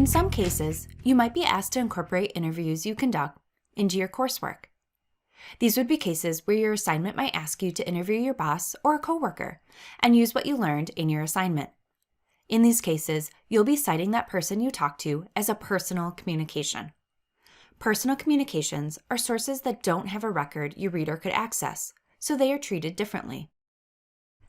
In some cases, you might be asked to incorporate interviews you conduct into your coursework. These would be cases where your assignment might ask you to interview your boss or a coworker and use what you learned in your assignment. In these cases, you'll be citing that person you talked to as a personal communication. Personal communications are sources that don't have a record your reader could access, so they are treated differently.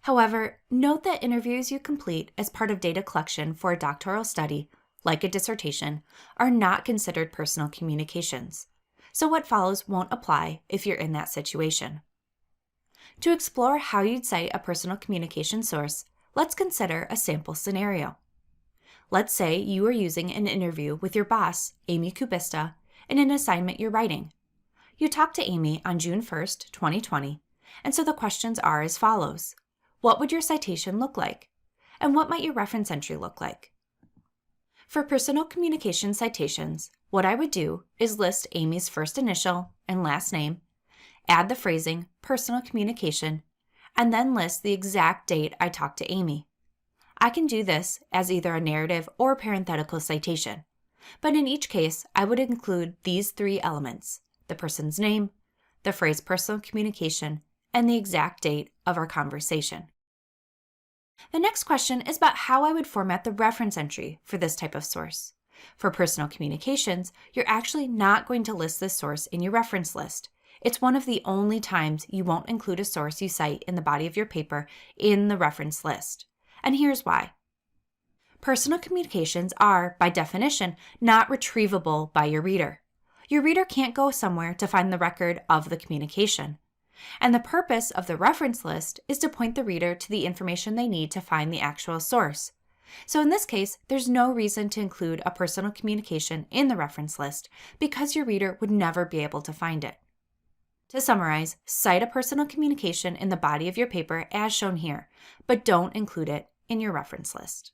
However, note that interviews you complete as part of data collection for a doctoral study, like a dissertation, are not considered personal communications, so what follows won't apply if you're in that situation. To explore how you'd cite a personal communication source, let's consider a sample scenario. Let's say you are using an interview with your boss, Amy Kubista, in an assignment you're writing. You talked to Amy on June 1st, 2020, and so the questions are as follows. What would your citation look like? And what might your reference entry look like? For personal communication citations, what I would do is list Amy's first initial and last name, add the phrasing personal communication, and then list the exact date I talked to Amy. I can do this as either a narrative or parenthetical citation, but in each case, I would include these three elements: the person's name, the phrase personal communication, and the exact date of our conversation. The next question is about how I would format the reference entry for this type of source. For personal communications, you're actually not going to list this source in your reference list. It's one of the only times you won't include a source you cite in the body of your paper in the reference list. And here's why. Personal communications are, by definition, not retrievable by your reader. Your reader can't go somewhere to find the record of the communication. And the purpose of the reference list is to point the reader to the information they need to find the actual source. So in this case, there's no reason to include a personal communication in the reference list because your reader would never be able to find it. To summarize, cite a personal communication in the body of your paper as shown here, but don't include it in your reference list.